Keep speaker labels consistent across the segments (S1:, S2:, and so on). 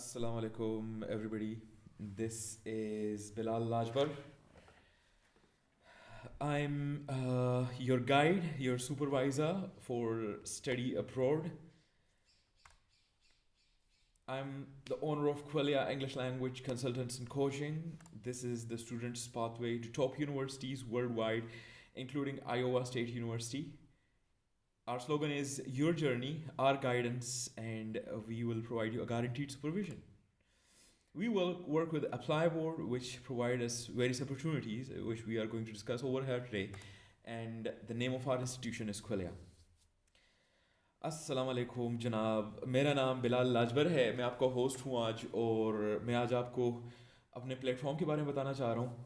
S1: Assalamu alaikum, everybody. This is Bilal Lajbar. I'm your guide, your supervisor for study abroad. I'm the owner of Quelia English Language Consultants and Coaching. This is the student's pathway to top universities worldwide, including Iowa State University. Our slogan is Your Journey, Our Guidance, and we will provide you a guaranteed supervision. We will work with Apply Board, which provide us various opportunities, which we are going to discuss over here today. And the name of our institution is Quelia. अस्सलाम वालेकुम जनाब, मेरा नाम बिलाल लाजबर है। मैं आपका host हूँ आज, और मैं आज आपको अपने प्लेटफॉर्म के बारे में बताना चाह रहा हूँ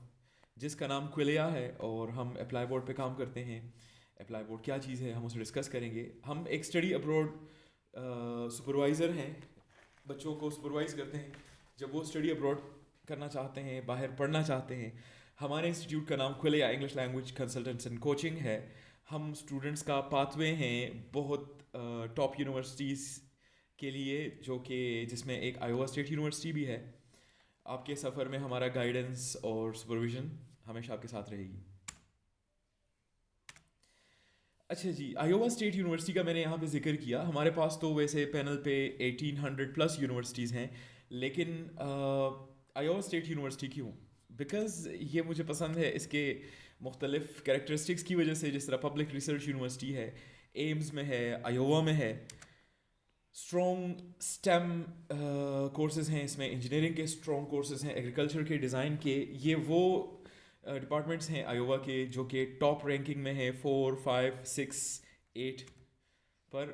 S1: जिसका नाम क्विलिया है, और हम अप्लाई बोर्ड पे काम करते हैं। अप्लाई बोर्ड क्या चीज़ है हम उसे डिस्कस करेंगे। हम एक स्टडी अब्रॉड सुपरवाइज़र हैं, बच्चों को सुपरवाइज़ करते हैं जब वो स्टडी अब्रॉड करना चाहते हैं, बाहर पढ़ना चाहते हैं। हमारे इंस्टीट्यूट का नाम Quilia English language consultants and coaching है। हम स्टूडेंट्स का पाथवे हैं बहुत टॉप यूनिवर्सिटीज़ के लिए, जो कि जिसमें एक आयोवा स्टेट यूनिवर्सिटी भी है। आपके सफ़र में हमारा गाइडेंस और सुपरविज़न हमेशा आपके साथ रहेगी। अच्छा जी, आयोवा स्टेट यूनिवर्सिटी का मैंने यहाँ पे जिक्र किया। हमारे पास तो वैसे पैनल पे 1800 प्लस यूनिवर्सिटीज़ हैं, लेकिन आयोवा स्टेट यूनिवर्सिटी क्यों? बिकॉज़ ये मुझे पसंद है इसके मुख्तलिफ कैरेक्टरिस्टिक्स की वजह से। जिस तरह पब्लिक रिसर्च यूनिवर्सिटी है, एम्स में है, आयोवा में है। स्ट्रॉन्ग स्टेम कोर्सेज़ हैं इसमें, इंजीनियरिंग के स्ट्रॉन्ग कोर्सेज़ हैं, एग्रीकल्चर के, डिज़ाइन के। ये वो डिपार्टमेंट्स हैं आयोवा के जो कि टॉप रैंकिंग में है 4, 5, 6, 8 पर।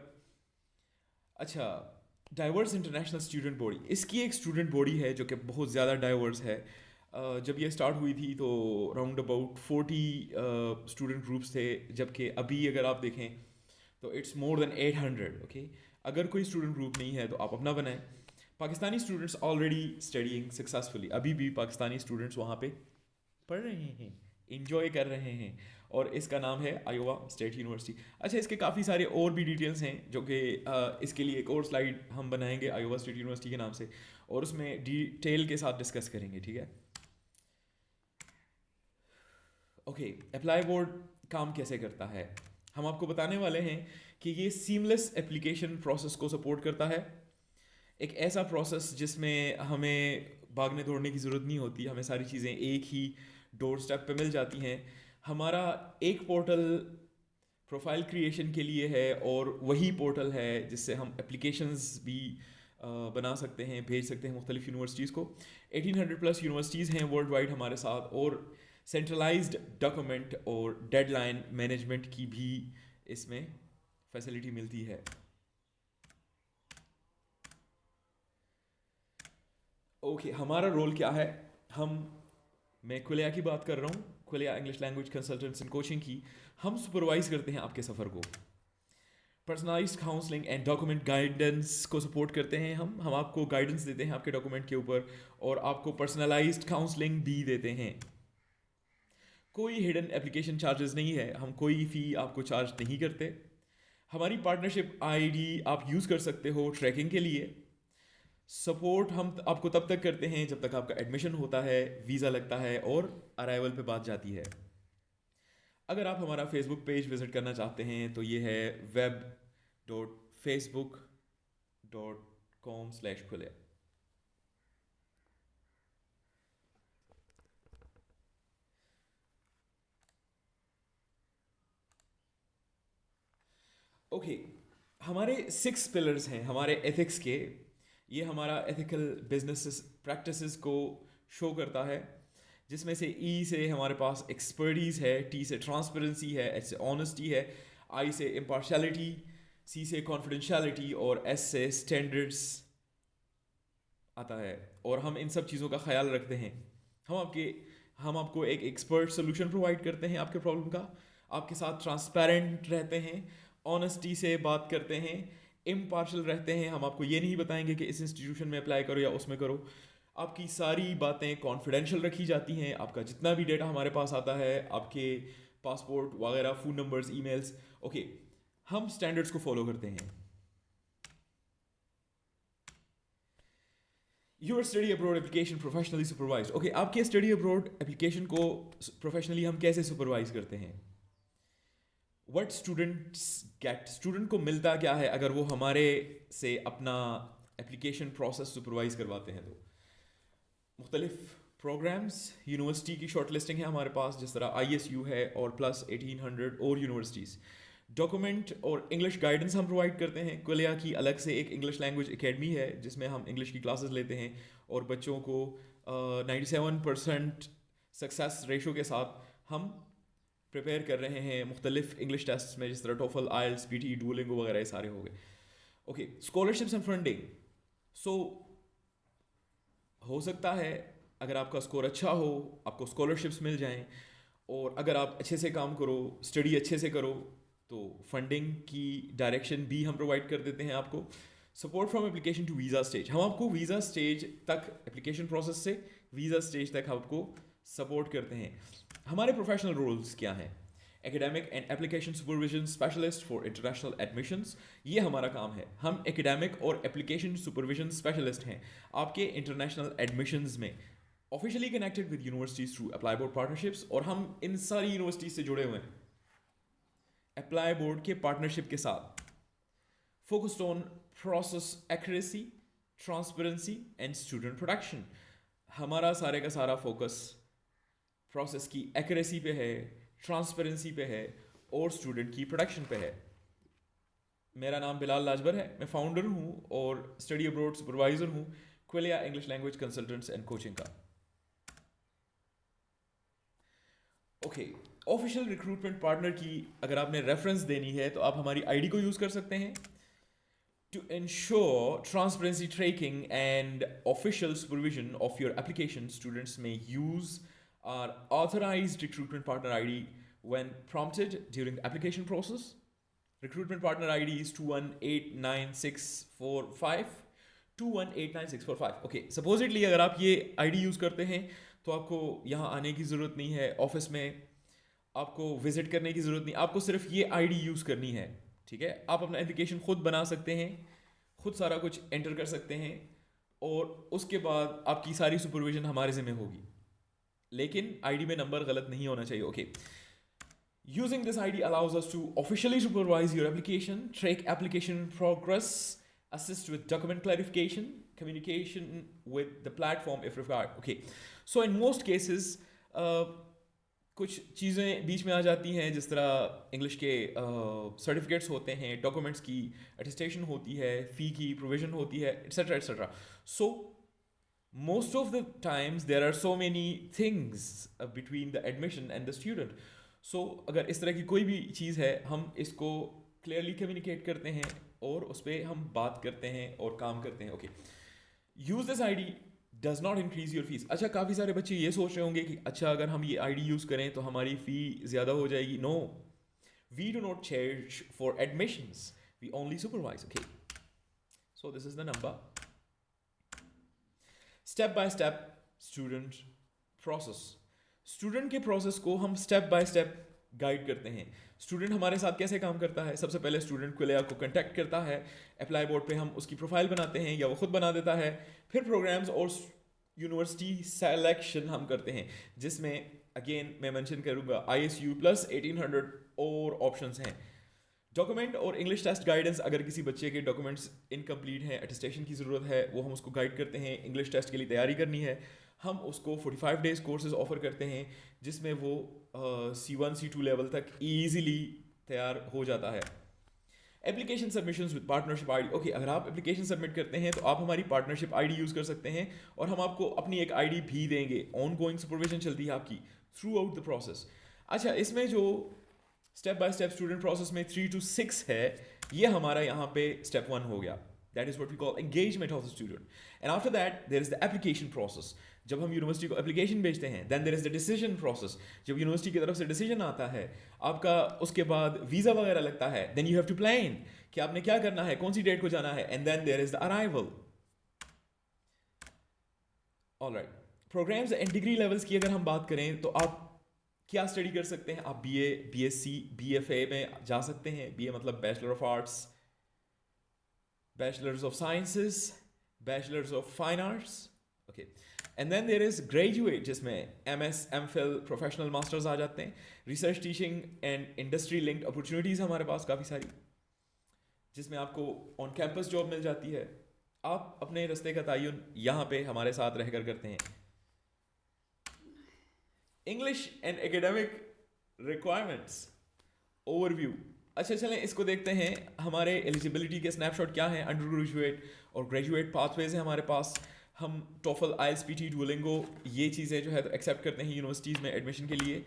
S1: अच्छा, डाइवर्स इंटरनेशनल स्टूडेंट बॉडी, इसकी एक स्टूडेंट बॉडी है जो कि बहुत ज़्यादा डाइवर्स है। जब ये स्टार्ट हुई थी तो राउंड अबाउट 40 स्टूडेंट ग्रुप्स थे, जबकि अभी अगर आप देखें तो इट्स मोर देन 800। ओके, अगर कोई स्टूडेंट ग्रुप नहीं है तो आप अपना बनाएं। Pakistani students already studying successfully, अभी भी पाकिस्तानी स्टूडेंट्स वहाँ पे पढ़ रहे हैं, इंजॉय कर रहे हैं, और इसका नाम है आयोवा स्टेट यूनिवर्सिटी। अच्छा, इसके काफ़ी सारे और भी डिटेल्स हैं जो कि इसके लिए एक और स्लाइड हम बनाएंगे आयोवा स्टेट यूनिवर्सिटी के नाम से, और उसमें डिटेल के साथ डिस्कस करेंगे, ठीक है। ओके, अप्लाई बोर्ड काम कैसे करता है हम आपको बताने वाले हैं कि ये सीमलेस एप्लीकेशन प्रोसेस को सपोर्ट करता है। एक ऐसा प्रोसेस जिसमें हमें भागने दौड़ने की ज़रूरत नहीं होती, हमें सारी चीज़ें एक ही डोर स्टेप पे मिल जाती हैं। हमारा एक पोर्टल प्रोफाइल क्रिएशन के लिए है, और वही पोर्टल है जिससे हम एप्लीकेशंस भी बना सकते हैं, भेज सकते हैं मुख्तलिफ यूनिवर्सिटीज़ को। 1800 प्लस यूनिवर्सिटीज़ हैं वर्ल्ड वाइड हमारे साथ, और सेंट्रलाइज्ड डॉक्यूमेंट और डेडलाइन मैनेजमेंट की भी इसमें फैसिलिटी मिलती है। ओके, हमारा रोल क्या है? मैं क्विलिया की बात कर रहा हूँ, Quilia English language consultants and coaching की। हम सुपरवाइज करते हैं आपके सफ़र को, personalised counselling and document guidance को सपोर्ट करते हैं। हम आपको गाइडेंस देते हैं आपके डॉक्यूमेंट के ऊपर, और आपको पर्सनलाइज्ड काउंसलिंग भी देते हैं। कोई हिडन एप्लीकेशन चार्जेस नहीं है, हम कोई फ़ी आपको चार्ज नहीं करते। हमारी पार्टनरशिप आईडी आप यूज़ कर सकते हो ट्रैकिंग के लिए। सपोर्ट हम आपको तब तक करते हैं जब तक आपका एडमिशन होता है, वीज़ा लगता है, और अराइवल पे बात जाती है। अगर आप हमारा फेसबुक पेज विज़िट करना चाहते हैं तो ये है web.facebook.com/खुले। ओके, हमारे 6 पिलर्स हैं हमारे एथिक्स के। ये हमारा एथिकल बिजनेस प्रैक्टिसेस को शो करता है, जिसमें से ई से हमारे पास एक्सपर्टीज़ है, टी से ट्रांसपेरेंसी है, एच से ऑनेस्टी है, आई से इम्पार्शलिटी, सी से कॉन्फिडेंशियलिटी, और एस से स्टैंडर्ड्स आता है। और हम इन सब चीज़ों का ख्याल रखते हैं। हम आपके हम आपको एक एक्सपर्ट सोल्यूशन प्रोवाइड करते हैं आपके प्रॉब्लम का, आपके साथ ट्रांसपेरेंट रहते हैं, ऑनेस्टी से बात करते हैं, इम्पार्शल रहते हैं। हम आपको ये नहीं बताएंगे कि इस इंस्टीट्यूशन में अप्लाई करो या उसमें करो। आपकी सारी बातें कॉन्फिडेंशियल रखी जाती हैं। आपका जितना भी डेटा हमारे पास आता है, आपके पासपोर्ट वगैरह, फ़ोन नंबर्स, ईमेल्स, ओके, हम स्टैंडर्ड्स को फॉलो करते हैं। Your study abroad application professionally supervised. Okay, आपके स्टडी अब्रॉड एप्लीकेशन को प्रोफेशनली हम कैसे सुपरवाइज करते हैं? व्हाट स्टूडेंट्स गेट, स्टूडेंट को मिलता क्या है अगर वो हमारे से अपना एप्लीकेशन प्रोसेस सुपरवाइज करवाते हैं? तो मुख्तलिफ प्रोग्राम्स, यूनिवर्सिटी की शॉर्ट लिस्टिंग है हमारे पास, जिस तरह ISU है और प्लस 1800 और यूनिवर्सिटीज़। डॉक्यूमेंट और इंग्लिश गाइडेंस हम प्रोवाइड करते हैं। कुलिया की अलग से एक इंग्लिश लैंग्वेज एकेडमी है जिसमें हम इंग्लिश की क्लासेस लेते हैं और बच्चों को 97% सक्सेस रेशो के साथ हम प्रिपेयर कर रहे हैं मुख्तलिफ इंग्लिश टेस्ट में, जिस तरह टोफल, IELTS, PT, डुओलिंगो वगैरह सारे हो गए। Okay, scholarships and funding. So हो सकता है अगर आपका स्कोर अच्छा हो आपको स्कॉलरशिप्स मिल जाएं, और अगर आप अच्छे से काम करो, स्टडी अच्छे से करो, तो फंडिंग की डायरेक्शन भी हम प्रोवाइड कर देते हैं आपको। Support from application to visa stage, हम आपको वीज़ा स्टेज तक, एप्लीकेशन प्रोसेस से वीज़ा स्टेज तक आपको सपोर्ट करते हैं। हमारे प्रोफेशनल रोल्स क्या हैं? Academic and application supervision specialist for international admissions, ये हमारा काम है। हम एकेडमिक और एप्लीकेशन सुपरविजन स्पेशलिस्ट हैं आपके इंटरनेशनल एडमिशंस में, officially connected with universities through apply board partnerships, और हम इन सारी यूनिवर्सिटीज से जुड़े हुए हैं अप्लाई बोर्ड के पार्टनरशिप के साथ। Focused on process accuracy, transparency and student protection, हमारा सारे का सारा फोकस प्रोसेस की एक्यूरेसी पे है, ट्रांसपेरेंसी पे है और स्टूडेंट की प्रोटेक्शन पे है। मेरा नाम बिलाल लाजबर है, मैं फाउंडर हूँ और स्टडी अब्रॉड सुपरवाइज़र हूँ Quilia English language consultants and coaching का। ओके, ऑफिशियल रिक्रूटमेंट पार्टनर की अगर आपने रेफरेंस देनी है तो आप हमारी आईडी को यूज़ कर सकते हैं। To ensure transparency tracking and official supervision of your application, students may use our authorized recruitment partner ID when prompted during the application process. Recruitment partner ID is 2189645, 2189645। Okay, supposedly अगर आप ये ID use करते हैं तो आपको यहाँ आने की ज़रूरत नहीं है, ऑफिस में आपको विजिट करने की ज़रूरत नहीं, आपको सिर्फ ये ID यूज़ करनी है। ठीक है, आप अपना एप्लीकेशन खुद बना सकते हैं, खुद सारा कुछ एंटर कर सकते हैं, और उसके बाद आपकी सारी सुपरविजन हमारे ज़िम्मे होगी, लेकिन आईडी में नंबर गलत नहीं होना चाहिए। Okay, using this ID allows us to officially supervise your application, track application progress, assist with document clarification, communication with the platform if required. Okay, so in most cases कुछ चीज़ें बीच में आ जाती हैं, जिस तरह इंग्लिश के सर्टिफिकेट्स होते हैं, डॉक्यूमेंट्स की अटेस्टेशन होती है, फ़ी की प्रोविज़न होती है, etcetera etcetera. So most of the times there are so many things between the admission and the student. So अगर इस तरह की कोई भी चीज़ है, हम इसको क्लियरली कम्युनिकेट करते हैं और उस पर हम बात करते हैं और काम करते हैं। Okay, use this ID does not increase your fees. अच्छा, काफ़ी सारे बच्चे ये सोच रहे होंगे कि अच्छा अगर हम ये आईडी यूज़ करें तो हमारी फ़ी ज़्यादा हो जाएगी। No, we do not charge for admissions, we only supervise. Okay, so this is the number. Step by step student process, student के प्रोसेस को हम स्टेप बाय स्टेप गाइड करते हैं। स्टूडेंट हमारे साथ कैसे काम करता है? सबसे पहले स्टूडेंट क्विलिया को कांटेक्ट करता है, अप्लाई बोर्ड पे हम उसकी प्रोफाइल बनाते हैं या वो खुद बना देता है, फिर प्रोग्राम्स और यूनिवर्सिटी सेलेक्शन हम करते हैं, जिसमें अगेन मैं मेंशन करूंगा ISU प्लस 1800 और ऑप्शंस हैं। डॉक्यूमेंट और इंग्लिश टेस्ट गाइडेंस, अगर किसी बच्चे के डॉक्यूमेंट्स इनकम्प्लीट हैं, अटेस्टेशन की ज़रूरत है, वो हम उसको गाइड करते हैं। इंग्लिश टेस्ट के लिए तैयारी करनी है, हम उसको 45 डेज़ कोर्सेज ऑफर करते हैं, जिसमें वो C1 C2 लेवल तक ईजीली तैयार हो जाता है। Application submissions with partnership ID. Okay, अगर आप एप्लीकेशन सबमिट करते हैं तो आप हमारी पार्टनरशिप आईडी यूज़ कर सकते हैं, और हम आपको अपनी एक आईडी भी देंगे। ऑन गोइंग सुपरविजन चलती है आपकी थ्रू आउट द प्रोसेस। अच्छा, इसमें जो step by step student process में 3 to 6 है, ये हमारा यहाँ पे स्टेप 1 हो गया। That is what we call engagement of the student. And after that there is the application process. जब हम यूनिवर्सिटी को एप्लीकेशन भेजते हैं, then there is the decision process. जब यूनिवर्सिटी की तरफ से डिसीजन आता है आपका, उसके बाद वीज़ा वगैरह लगता है, then you have to plan कि आपने क्या करना है, कौन सी डेट को जाना है, and then there is the arrival. Alright, programmes and degree levels की अगर हम बात करें तो आप क्या स्टडी कर सकते हैं? आप BA, BSc, BFA में जा सकते हैं। BA मतलब bachelor of arts, bachelors of sciences, bachelors of fine arts, okay, and then there is graduate, जिसमें MS MPhil प्रोफेशनल मास्टर्स आ जाते हैं। Research teaching and industry linked opportunities हमारे पास काफ़ी सारी, जिसमें आपको ऑन कैंपस जॉब मिल जाती है। आप अपने रास्ते का तयन यहाँ पे हमारे साथ रहकर करते हैं। English and academic requirements overview. अच्छा चलें इसको देखते हैं, हमारे एलिजिबिलिटी के स्नैपशॉट क्या हैं। अंडर ग्रेजुएट और ग्रेजुएट पाथवेज हैं हमारे पास। हम टोफल, IELTS, PT, डुओलिंगो ये चीज़ें जो है तो एक्सेप्ट करते हैं यूनिवर्सिटीज़ में एडमिशन के लिए।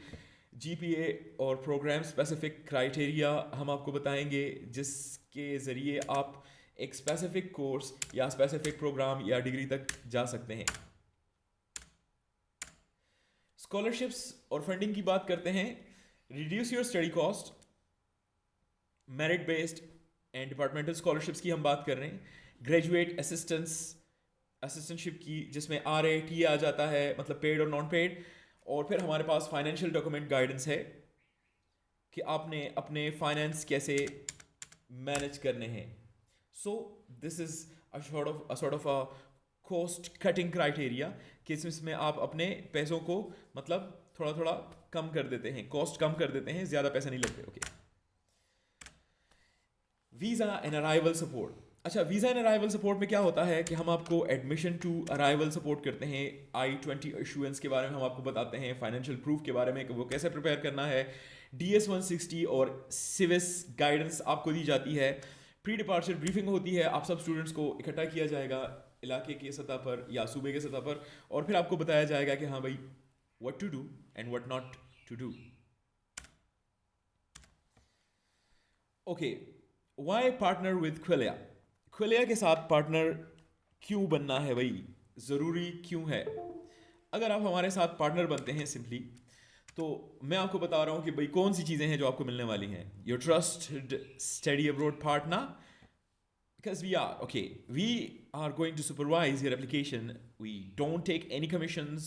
S1: GPA और प्रोग्राम स्पेसिफिक क्राइटेरिया हम आपको बताएंगे, जिसके ज़रिए आप एक स्पेसिफिक कोर्स या स्पेसिफिक प्रोग्राम या डिग्री तक जा सकते हैं। स्कॉलरशिप्स और फंडिंग की बात करते हैं। Reduce your study cost, merit based and departmental scholarships की हम बात कर रहे हैं। ग्रेजुएट असिस्टेंटशिप की, जिसमें RAT आ जाता है, मतलब पेड और नॉन पेड। और फिर हमारे पास फाइनेंशियल डॉक्यूमेंट गाइडेंस है कि आपने अपने फाइनेंस कैसे मैनेज करने हैं। So this is a sort of a cost cutting criteria, कि इसमें आप अपने पैसों को मतलब थोड़ा थोड़ा कम कर देते हैं, कॉस्ट कम कर देते हैं, ज़्यादा पैसे नहीं लगते। Okay, visa and arrival support. अच्छा, वीज़ा एंड अराइवल सपोर्ट में क्या होता है कि हम आपको एडमिशन टू अराइवल सपोर्ट करते हैं। I-20 इशुएंस के बारे में हम आपको बताते हैं, फाइनेंशियल प्रूफ के बारे में कि वो कैसे प्रिपेयर करना है। DS-160 और सिविस गाइडेंस आपको दी जाती है। प्री डिपार्चर ब्रीफिंग होती है, आप सब स्टूडेंट्स को इकट्ठा किया जाएगा इलाके की सतह पर या सूबे की सतह पर, और फिर आपको बताया जाएगा कि हाँ भाई what to do and what not to do. Okay, why partner with Quilia. Quilia के साथ पार्टनर क्यों बनना है भाई, ज़रूरी क्यों है? अगर आप हमारे साथ पार्टनर बनते हैं सिंपली, तो मैं आपको बता रहा हूँ कि भाई कौन सी चीज़ें हैं जो आपको मिलने वाली हैं। Your trusted study abroad partner, because we are going to supervise your application. We don't take any commissions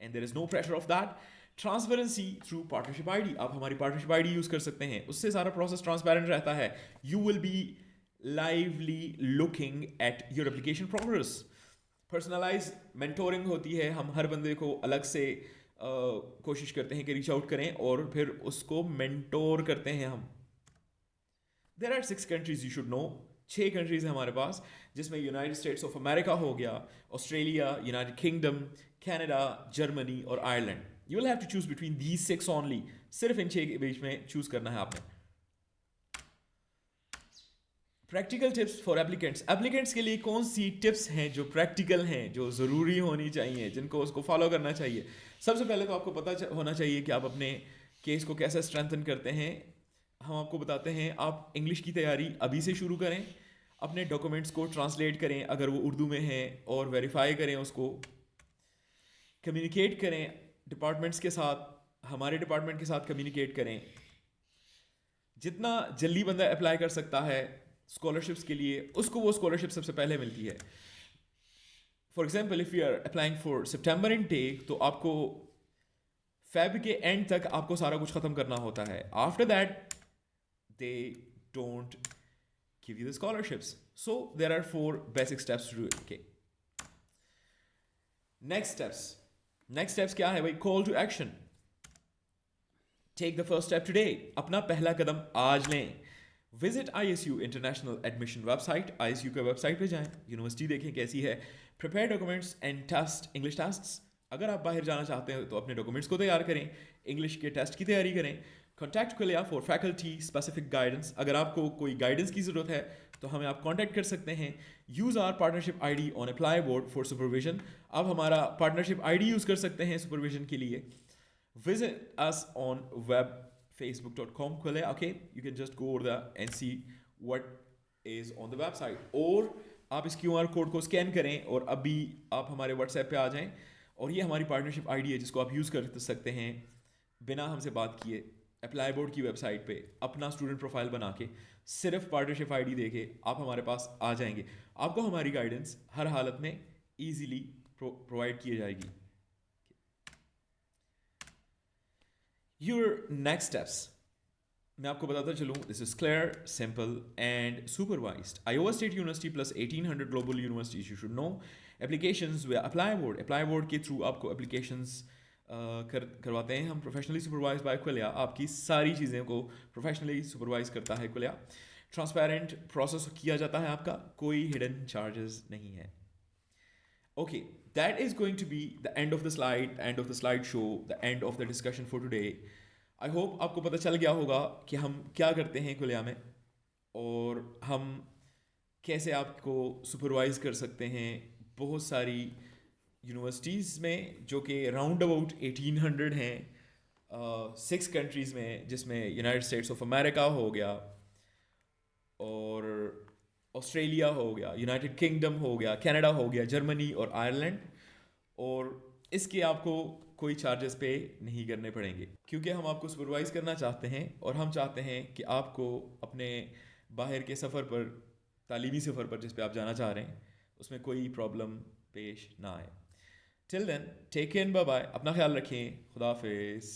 S1: and there is no pressure of that. Transparency through partnership ID, आप हमारी partnership ID यूज़ कर सकते हैं, उससे सारा process transparent रहता है। You will be lively looking at your application progress. Personalise mentoring होती है, हम हर बंदे को अलग से कोशिश करते हैं कि रीच आउट करें और फिर उसको मेंटोर करते हैं हम। There are 6 countries you should know, 6 countries हैं हमारे पास, जिसमें यूनाइटेड स्टेट्स ऑफ अमेरिका हो गया, Australia, United Kingdom, Canada, Germany और Ireland. You will have to choose between these 6 only, सिर्फ इन 6 के बीच में चूज करना है आपने। Practical tips for applicants. Applicants के लिए कौन सी टिप्स हैं जो प्रैक्टिकल हैं, जो ज़रूरी होनी चाहिए, जिनको उसको फॉलो करना चाहिए? सबसे पहले तो आपको पता होना चाहिए कि आप अपने केस को कैसे स्ट्रेंथन करते हैं। हम आपको बताते हैं आप इंग्लिश की तैयारी अभी से शुरू करें, अपने डॉक्यूमेंट्स को ट्रांसलेट करें अगर वो उर्दू में है और वेरीफाई करें उसको, कम्युनिकेट करें डिपार्टमेंट्स के साथ, हमारे डिपार्टमेंट के साथ कम्युनिकेट करें। जितना जल्दी बंदा अप्लाई कर सकता है स्कॉलरशिप्स के लिए, उसको वो स्कॉलरशिप सबसे पहले मिलती है। For example, if you are applying for September intake, तो आपको फेब के एंड तक आपको सारा कुछ ख़त्म करना होता है। After that they don't give you the scholarships, so there are 4 basic steps to do it. Okay, next steps क्या है भाई? Call to action. Take the first step today, अपना पहला कदम आज लें। Visit ISU international admission website, ISU के website पे जाएं, यूनिवर्सिटी देखें कैसी है। Prepare documents and test, English tests. अगर आप बाहर जाना चाहते हैं तो अपने डॉक्यूमेंट्स को तैयार करें, इंग्लिश के टेस्ट की तैयारी करें। Contact Quilia for faculty specific guidance, अगर आपको कोई गाइडेंस की ज़रूरत है तो हमें आप कॉन्टैक्ट कर सकते हैं। Use our partnership ID on apply board for supervision, आप हमारा पार्टनरशिप ID यूज़ कर सकते हैं सुपरविजन के लिए। Visit us on web facebook.com Quilea. Okay, you can just go over there and see what is on the website, और आप इस QR कोड को स्कैन करें और अभी आप हमारे WhatsApp पे आ जाएं, और ये हमारी पार्टनरशिप ID है जिसको आप यूज़ कर सकते हैं बिना हमसे बात किए। अप्लाई बोर्ड की वेबसाइट पे अपना स्टूडेंट प्रोफाइल बना के सिर्फ पार्टनरशिप ID दे के आप हमारे पास आ जाएंगे। आपको हमारी गाइडेंस हर हालत में ईजीली प्रोवाइड की जाएगी। Your next steps, मैं आपको बताता चलूँ, this is clear, simple and supervised. Iowa State University plus 1800 global universities you should know, applications way apply board के थ्रू आपको एप्लीकेशंस करवाते हैं हम, प्रोफेशनली सुपरवाइज बाय क्विलिया, आपकी सारी चीज़ें को प्रोफेशनली सुपरवाइज करता है क्विलिया। ट्रांसपेरेंट प्रोसेस किया जाता है आपका, कोई हिडन चार्जेस नहीं है। Okay, that is going to be the end of the slide show, the end of the discussion for today. I hope आपको पता चल गया होगा कि हम क्या करते हैं क्विलिया में और हम कैसे आपको सुपरवाइज कर सकते हैं बहुत सारी यूनिवर्सिटीज़ में जो कि राउंड अबाउट 1800 हैं 6 कंट्रीज़ में, जिसमें यूनाइटेड स्टेट्स ऑफ अमेरिका हो गया और ऑस्ट्रेलिया हो गया, यूनाइटेड किंगडम हो गया, कनाडा हो गया, जर्मनी और आयरलैंड। और इसके आपको कोई चार्जेस पे नहीं करने पड़ेंगे क्योंकि हम आपको सुपरवाइज़ करना चाहते हैं और हम चाहते हैं कि आपको अपने बाहर के सफ़र पर, तालीमी सफ़र पर जिस पे आप जाना चाह रहे हैं, उसमें कोई प्रॉब्लम पेश ना आए। Till then take care, bye bye, अपना ख्याल रखें, खुदा हाफिज़।